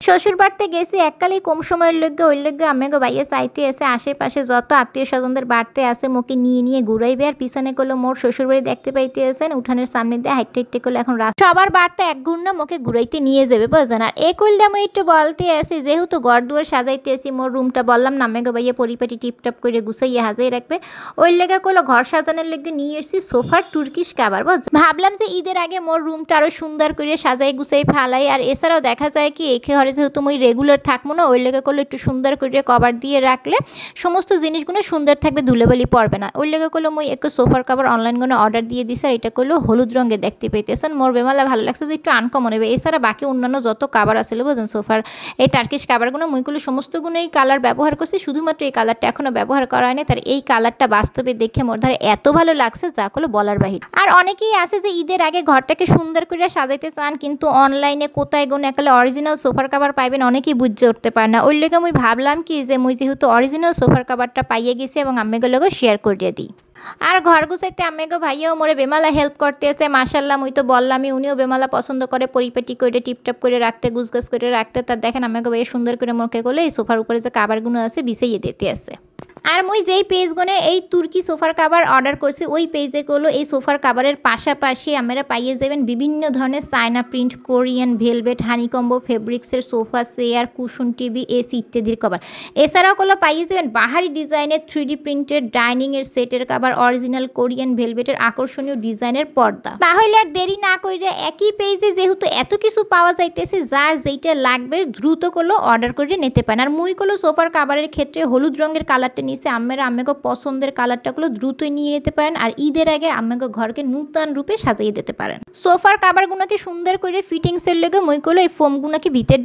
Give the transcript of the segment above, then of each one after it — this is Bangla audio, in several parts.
শ্বশুর বাড়িতে গেছি এককালেই কম সময়ের লগে ওই লগে আম্মাকে বাইয়ে চাইতে এসে আশেপাশে যত আত্মীয় স্বজনদের বাড়তে আছে মোকে নিয়ে নিয়ে ঘুরাইবে আর পিছনে করলো মোর শ্বশুর বাড়ি দেখতে পাইতে আছেন উঠানের সামনে দিয়ে হাইটে হাইটে করলো এখন রাস্তা সবার বাড়তে এক ঘুরনা মোকে ঘুরাইতে নিয়ে যাবে বুঝলেন। আর এই কইলে আমি একটু বলতে আসি যেহেতু ঘর দুয়ার সাজাইতে আসি মোর রুমটা বললাম না আম্মাকে বাইয়ে পরিপাটি টিপটপ করে গুছাইয়ে হাজাই রাখবে ওই লেগে করলো ঘর সাজানোর লেগে নিয়ে এসেছি সোফার তুর্কিশ কাভার বুঝ ভাবলাম যে ঈদের আগে মোর রুমটা আরো সুন্দর করে সাজাই গুছাই ফালাই। আর এছাড়াও দেখা যায় কি এই ঘরে যেহেতু মই রেগুলার থাকবো না ওই লেগে করলে একটু সুন্দর করে কভার দিয়ে রাখলে সমস্ত জিনিসগুলো সুন্দর থাকবে ধুলোবালি পড়বে না। ওই লেগে করলে মই একটু সোফার কভার অনলাইন করে অর্ডার দিয়ে দিছি আর এটা করলো হলুদ রঙের দেখতে পাইতেছেন মোর বেমালা ভালো লাগছে যে একটু আনকমন হবে। এছাড়া বাকি অন্যান্য যত কাভার আছিল বুঝলেন সোফার এই টার্কিশ কাভারগুলো মুইগুলো সমস্তগুলোই কালার ব্যবহার করছি শুধুমাত্র এই কালারটা এখনো ব্যবহার করা হয়নি। তার এই কালারটা বাস্তবে দেখে মোর ধারে এত ভালো লাগছে যা করলো বলার বাহির। আর অনেকেই আছে যে ঈদের আগে ঘরটাকে সুন্দর করে সাজাইতে চান কিন্তু অনলাইনে কোথায় গুণ একালে অরিজিনাল সোফার কাভার পাইবেন অনেকেই বুঝে উঠতে পারে না। ওই লেগে মুই ভাবলাম কি যে মুই যেহেতু অরিজিনাল সোফার কাভারটা পাইয়ে গেছি এবং আম্মেগুলোকে শেয়ার করিয়ে দিই। আর ঘর গুছাইতে আম্মেগো ভাইয়াও মোরে বেমালা হেল্প করতে এসে মাশাল্লাহ মুই তো বললামই উনিও বেমালা পছন্দ করে পরিপাটি করে টিপটপ করে রাখতে গুছগাছ করে রাখতে। তার দেখেন আম্মেগো ভাইয়া সুন্দর করে মোরকে করলে এই সোফার উপরে যে কাভারগুলো আছে বিছাইয়ে দিতে আছে। আর মুই যেই পেজগুলো এই তুর্কি সোফার কাভার অর্ডার করছি ওই পেজে করলো এই সোফার কাভারের পাশাপাশি আমরা পাইয়ে যাবেন বিভিন্ন ধরনের চায়না প্রিন্ট কোরিয়ান ভেলভেট হানিকম্বো ফেব্রিক্সের sofa chair cushion TV AC ইত্যাদির কভার। এছাড়াও করলো পাইয়ে যাবেন বাহারি ডিজাইনের 3D প্রিন্টের ডাইনিংয়ের সেটের কাভার অরিজিনাল কোরিয়ান ভেলভেটের আকর্ষণীয় ডিজাইনের পর্দা। তাহলে আর দেরি না করে একই পেজে যেহেতু এত কিছু পাওয়া যাইতেছে যার যেইটা লাগবে দ্রুত করলো অর্ডার করে নিতে পারেন। আর মুই করলো সোফার কাভারের ক্ষেত্রে হলুদ রঙের কালারটা নিচে আম্মেকে পছন্দের কালারটাগুলো দ্রুতই নিয়ে নিতে পারেন আর ঈদের আগে আম্মেকে ঘরকে নূতন রূপে সাজিয়ে দিতে পারেন। সোফার কাভারগুলোকে সুন্দর করে ফিটিংসের লেগে মই করলো এই ফোমগুলোকে ভিতর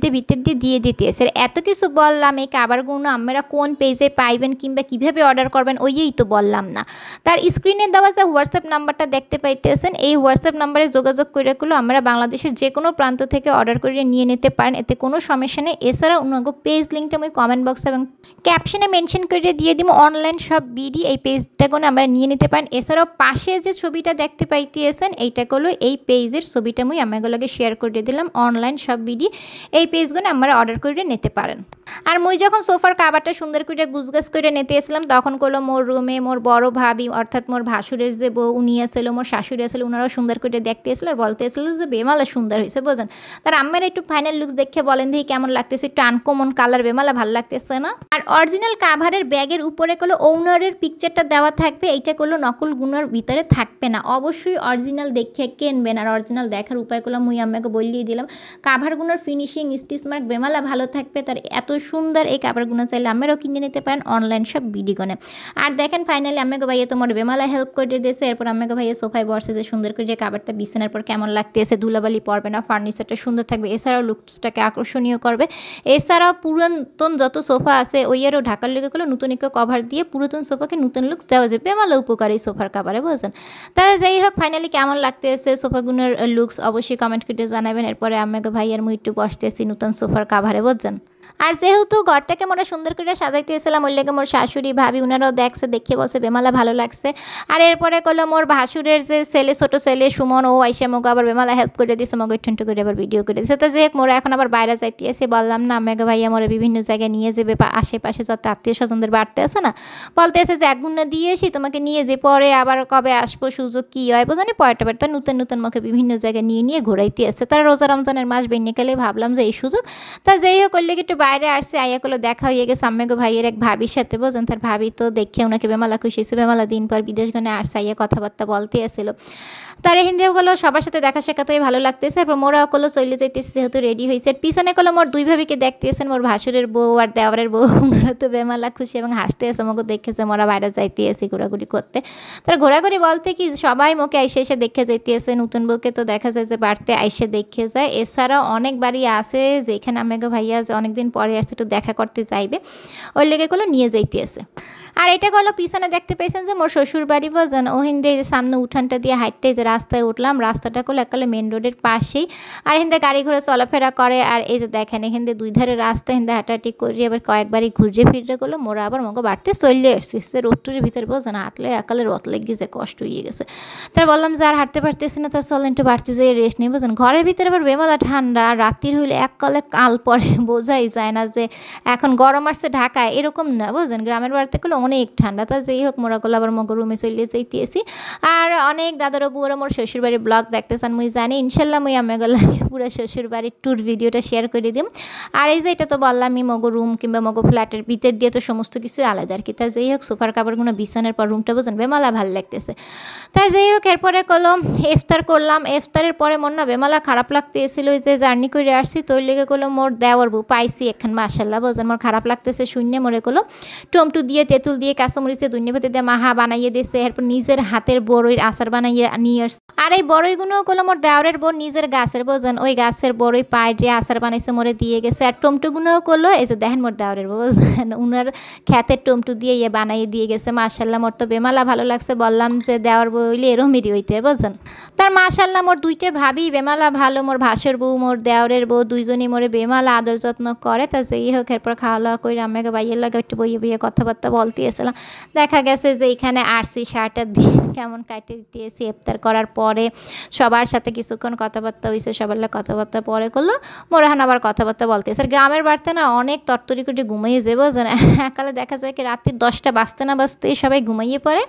দিয়ে দিতে এসে এত কিছু বললাম। এই কাভারগুলো আপনারা কোন পেজে পাইবেন কিংবা কিভাবে অর্ডার করবেন ওইই তো বললাম না। তার স্ক্রিনে দেওয়া যে হোয়াটসঅ্যাপ নাম্বারটা দেখতে পাইতেছেন এই হোয়াটসঅ্যাপ নাম্বারে যোগাযোগ করে করলো আমরা বাংলাদেশের যে কোনো প্রান্ত থেকে অর্ডার করে নিয়ে নিতে পারেন এতে কোনো সমস্যা নেই। এছাড়া অন্য পেজ লিঙ্কটা আমি কমেন্ট বক্সে এবং ক্যাপশনে মেনশন করে দিয়ে দিব অনলাইন সব বিডি এই পেজটা কোনো আমরা নিয়ে নিতে পারেন। এছাড়াও পাশে যে ছবিটা দেখতে পাইতেছেন এইটা করলো এই পেজের ছবিটা মুই আমাগুলোকে শেয়ার করে দিলাম অনলাইন সব বিডি এই পেজগুলো আমরা অর্ডার করে নিতে পারেন। আর মুই যখন সোফার কাভারটা সুন্দর করে গুছগাছ করে নিতে এসেছিলাম তখন করলো মোর রুমে মোর বড় ভাবি অর্থাৎ মোর ভাসুরের যে বউ উনি আসলো মোর শাশুড়ি আসলো ওনারাও সুন্দর করে দেখতে এসেছিল আর বলতে এসেছিল যে বেমালা সুন্দর হয়েছে বোঝেন। তার আম্মার একটু ফাইনাল লুকস দেখে বলেন দেখি কেমন লাগতেছে একটু আনকমন কালার বেমালা ভালো লাগতেছে না। আর অরিজিনাল কাভারের ব্যাগের উপরে করলো ওনারের পিকচারটা দেওয়া থাকবে এইটা করলো নকল গুণার ভিতরে থাকবে না অবশ্যই অরিজিনাল দেখে কিনবেন। আর অরিজিনাল দেখার উপায় করলো মুই আম্মাকে বলিয়ে দিলাম কাভারগুলোর ফিনিশিং স্টিচ মার্ক বেমালা ভালো থাকবে। তার এত সুন্দর এই কাভারগুলো চাইলে আমারও কিনে নিতে পারেন অনলাইন সব বিডিগণে। আর দেখেন ফাইনালি আম্মাকে ভাইয়া তোমার বেমালা হেল্প করে দিয়েছে। এরপর আম্মাকে ভাইয়া সোফায় বসে যে সুন্দর করে যে কাভারটা বিছানার পর কেমন লাগতেছে ধুলাবালি পড়বে না ফার্নিচারটা সুন্দর থাকবে এছাড়াও লুকসটাকে আকর্ষণীয় করবে। এছাড়াও পুরাতন যত সোফা আছে ওইয়েরও ঢাকার লেগে করলো নতুন একটু কভার দিয়ে পুরাতন সোফাকে নতুন লুকস দেওয়া যাবে বেমালা উপকারী সোফার কাভারে বুঝছেন। তাহলে যাই হোক ফাইনালি কেমন লাগতেছে সোফাগুলোর লুকস অবশ্যই কমেন্ট করে জানাবেন। এরপরে আম্মাকে ভাইয়ার মুই একটু বসতেছি নতুন সোফার কাভারে বুঝছেন। আর যেহেতু ঘরটাকে মোরা সুন্দর করে সাজাইতে এসেছিলাম ওই লেগে মোর শাশুড়ি ভাবি ওনারাও দেখছে দেখে বলছে বেমালা ভালো লাগছে। আর এরপরে করলো মোর ভাসুরের যে ছেলে ছোটো ছেলে সুমন ও আইসা মোকে আবার বেমালা হেল্প করে দিয়েছে মগে ঠুন্টু করে আবার ভিডিও করে দিয়েছে। তো যে মোরা এখন আবার বাইরে যাইতে এসে বললাম না আমাকে ভাইয়া মোরা বিভিন্ন জায়গায় নিয়ে যাবে বা আশেপাশে যত আত্মীয় স্বজনদের বাড়তে আছে না বলতে এসে যে একগুণ দিয়ে এসি তোমাকে নিয়ে যে পরে আবার কবে আসবো সুযোগ কী হয় বোঝানি পরেটা বাড়তে নতুন নতুন মুখে বিভিন্ন জায়গায় নিয়ে ঘুরাইতে আসছে। তারা রোজা রমজানের মাস বেনিকালে ভাবলাম যে এই সুযোগ তা যেই হোক করলে একটু বাইরে আসছে আইয়া করলো দেখা হয়ে গেছে আম্মাকে ভাইয়ের এক ভাবির সাথে বোঝেন। তার ভাবি তো দেখে ওনাকে বেমালা খুশি হয়েছে বেমালা দিন পর বিদেশ গনে আসছে আইয়া কথাবার্তা বলতে আসছিল। তার হিন্দিওগুলো সবার সাথে দেখা সাক্ষাৎ ভালো লাগতেছে। এরপর মোরাও করলো চলে যাইতেছে যেহেতু রেডি হয়েছে। পিছনে করলো মোর দুই ভাবিকে দেখতেছেন মোর ভাসুরের বউ আর দেওয়ারের বউ ওনারা তো বেমালা খুশি এবং হাসতে আসে মোকে দেখেছে মোরা বাইরে যাইতে আসি ঘোরাঘুরি করতে। তার ঘোরাঘুরি বলতে কি সবাই মোকে আইসে এসে দেখে যাইতে আসে নতুন বউকে তো দেখা যায় যে বাড়তে আইসে দেখে যায়। এছাড়াও অনেক বাড়ি আছে যেখানে আমাকে ভাইয়া অনেকদিন পরে আসছে একটু দেখা করতে চাইবে ওই লেগে করলো নিয়ে যাইতে আসে। আর এটা গেল পিছনে দেখতে পাইছেন যে মোর শ্বশুর বাড়ি বোঝেন ওহিন দিয়ে যে সামনে উঠানটা দিয়ে হাঁটতে যে রাস্তায় উঠলাম, রাস্তাটা করলো একালে মেন রোডের পাশেই। আর হিন্দে গাড়ি ঘোড়া চলাফেরা করে। আর এই যে দেখেন এখান দিয়ে দুই ধারে রাস্তা হিন্দে হাঁটাহাঁটি করি, আবার কয়েকবারই ঘুরে ফিরে করলো মোরা আবার মগো বাড়তে চলে আসছি। রোডটুরের ভিতরে বোঝেন হাঁটলে একালে রথ লেগে যে কষ্ট হয়ে গেছে। তার বললাম যে আর হাঁটতে পারতেছি না, তার চলেন একটু বাড়তে যেয়ে রেস্ট নিয়ে বোঝেন। ঘরের ভিতরে আবার বেমালা ঠান্ডা, রাত্রির হইলে এককালে কাল পরে বোঝাই যায় না যে এখন গরম আসছে ঢাকায়, এরকম না বোঝেন। গ্রামের বাড়িতে করলে অনেক ঠান্ডা। তা যেই হোক মোরা করলে আবার মগো রুমে চলে যাইতেছি। আর অনেক দাদারও বুয়ারা মোর শ্বশুরবাড়ির ব্লগ দেখতেছেন মুই জানি, ইনশাল্লাহ মুই আমি গেলে পুরো শ্বশুরবাড়ির ট্যুর ভিডিওটা শেয়ার করে দিম। আর এই যে এটা তো বললামই মগো রুম কিংবা মগো ফ্ল্যাটের ভিতর দিয়ে তো সমস্ত কিছু আলাদা আর কি। তা যেই হোক সোফার কাপড়গুলো বিছানার পর রুমটা বোঝেন বেমালা ভালো লাগতেছে। তার যাই হোক এরপরে করলাম ইফতার করলাম। ইফতারের পরে মোর না বেমালা খারাপ লাগতেছিল, ওই যে জার্নি করে আসছি তো ওই লেগে করলো মোর দেওয়ার বউ পাইছি এখন মাশাল্লাহ বোঝেন। মোর খারাপ লাগতেছে শূন্য মরে করলো টমেটো দিয়ে তেঁতুল দিয়ে কাঁচামরিচ দিয়ে দুনিয়া ভেতর দিয়ে মাহা বানাইয়ে দিয়েছে, এরপর নিজের হাতের বড়ইর আচার বানাইয়ে নিয়ে আসছে। আর এই বড়ইগুলো করলো মোর দেওয়ারের বউ নিজের গাছের বোঝেন, ওই গাছের বড়ই পায়ে দিয়ে আচার বানাইছে মোরে দিয়ে গেছে। আর টমেটোগুলোও করলো এই যে দেখেন মোর দেওয়ারের বউ বোঝেন উনার খ্যাতের টমেটো দিয়ে বানাইয়ে দিয়ে গেছে। মাশাল্লাহ মোর তো বেমালা ভালো লাগছে, বললাম যে দেওয়ার বউ হইলে এরমেরই হইতে বোঝেন। তার মাশাল্লাহ মোর দুইটা ভাবি বেমালা ভালো, মোর ভাসুর বউ মোর দেওরের বউ দুইজনই মোরে বেমালা আদর যত্ন করে। তা যেই হোক এরপর খাওয়া দাওয়া করে আমাকে বাইয়ের লাগে একটু বইয়ে বইয়ে কথাবার্তা বলতে এসেছিলাম। দেখা গেছে যে এইখানে আসছি সারাটা দিন কেমন কাটে দিয়েছি। ইফতার করার পরে সবার সাথে কিছুক্ষণ কথাবার্তা হয়েছে, সবার লাগে কথাবার্তা পরে করলো মোর এখন আবার কথাবার্তা বলতেছে। আর গ্রামের বাড়িতে না অনেক তরতরি করে ঘুমাইয়ে যাবো যেন একালে দেখা যায় কি রাত্রি 10টা বাজতে না বাজতেই সবাই ঘুমাইয়ে পড়ে।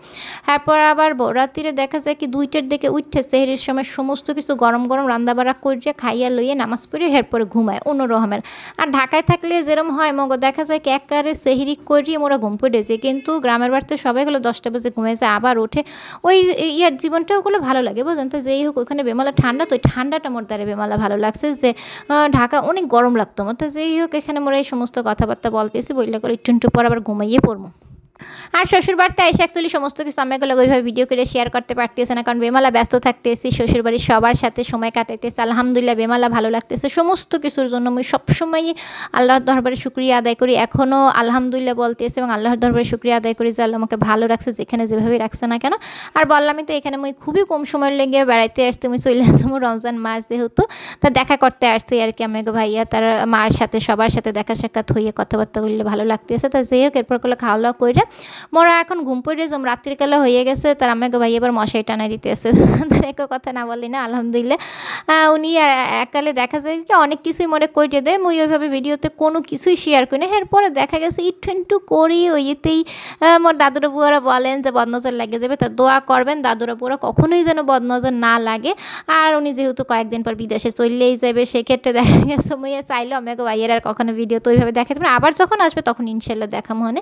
তারপর আবার রাত্রিরে দেখা যায় কি 2টার দিকে উঠে সেহরির সময় সমস্ত কিছু গরম গরম রান্দাবাড়া করিয়ে খাইয়া লইয়ে নামাজ পড়ে এরপরে ঘুমায় অন্যরকমের। আর ঢাকায় থাকলে যেরকম হয় মগো দেখা যায় কি একবারে সেহরি করিয়ে মোরা ঘুম পড়েছে, কিন্তু গ্রামের বাড়িতে সবাই হলো 10টা বাজে ঘুমাইছে আবার ওঠে, ওই ইয়ার জীবনটাও ওগুলো ভালো লাগে বুঝলেন। তো যেই হোক ওখানে বেমালা ঠান্ডা, তো ওই ঠান্ডাটা মোর দ্বারা বেমালা ভালো লাগছে যে ঢাকা অনেক গরম লাগতো আমার। তো যেই হোক এখানে মোরা এই সমস্ত কথাবার্তা বলতেছি, বললে করে একটু পর আবার ঘুমাইয়ে পড়বো। আর শ্বশুরবাড়িতে এসে অ্যাকচুয়ালি সমস্ত কিছু আমাগুলো ওইভাবে ভিডিও করে শেয়ার করতে পারতেছে না, কারণ বেমালা ব্যস্ত থাকতেছি শ্বশুরবাড়ির সবার সাথে সময় কাটাইতেছে। আলহামদুলিল্লাহ বেমালা ভালো লাগতেছে সমস্ত কিছুর জন্য। আমি সবসময়ই আল্লাহর দরবারে শুকরিয়া আদায় করি, এখনও আলহামদুলিল্লাহ বলতেছি এবং আল্লাহর দরবারে শুকরিয়া আদায় করি যে আল্লাহ আমাকে ভালো রাখছে যেখানে যেভাবে রাখছে না কেন। আর বললামই তো এখানে আমি খুবই কম সময় লেগে বেড়াইতে আসতে আমি চলে আসবো রমজান মাস যেহেতু, তা দেখা করতে আসছি আর কি। আমাকে ভাইয়া তার মার সাথে সবার সাথে দেখা সাক্ষাৎ হইয়ে কথাবার্তা বললে ভালো লাগতেছে। তা যাই হোক এরপর করলে খাওয়া দাওয়া করে মোরা এখন ঘুম পড়ে যাম, রাত্রিকালে হয়ে গেছে। তার আমাকে ভাই এবার মশাই টানাই দিতে আসে, তার এক কথা না বলি না আলহামদুলিল্লাহ। উনি এককালে দেখা যায় কি অনেক কিছুই মনে করিয়ে দেয়, মুই ওইভাবে ভিডিওতে কোনো কিছুই শেয়ার করি না। এরপরে দেখা গেছে একটু করি ওই এতেই মোর দাদুরা বুয়ারা বলেন যে বদনজর লাগে যাবে, তা দোয়া করবেন দাদুরা বুয়ারা কখনোই যেন বদনজর না লাগে। আর উনি যেহেতু কয়েকদিন পর বিদেশে চললেই যাবে, সেক্ষেত্রে দেখা গেছে মুই চাইলেও আমাকে ভাইয়ের আর কখনো ভিডিও তো ওইভাবে দেখাতে পারে, আবার যখন আসবে তখন ইনশাল্লাহ দেখা মনে।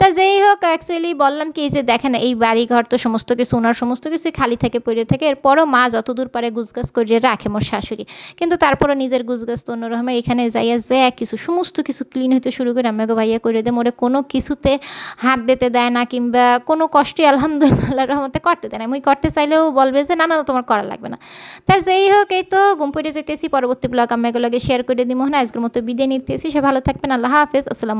তা যেই হোক অ্যাকচুয়ালি বললাম কি যে দেখেন এই বাড়ি ঘর তো সমস্ত কিছু ওনার সমস্ত কিছুই খালি থাকে পড়ে থাকে, এরপরও মা যতদূর পারে গুছগাছ করিয়ে রাখে মোর শাশুড়ি, কিন্তু তারপরও নিজের গুছগাছ তো অন্যরকমের। এখানে যাইয়া যে কিছু সমস্ত কিছু ক্লিন হইতে শুরু করে আমাকে ভাইয়া করে দেয়, মোরে কোনো কিছুতে হাত দিতে দেয় না কিংবা কোনো কষ্টই আলহামদুলিল্লাহ রহমতে করতে দেয় না। আমি করতে চাইলেও বলবে যে না না তোমার করা লাগবে না। তার যেই হোক এই তো ঘুম পড়ে যেতেছি, পরবর্তী ব্লগ আমি এগুলোকে শেয়ার করে দিব। না আজকের মতো বিদায় নিতেছি, সে ভালো থাকবেন, আল্লাহ হাফেজ, আসসালামু।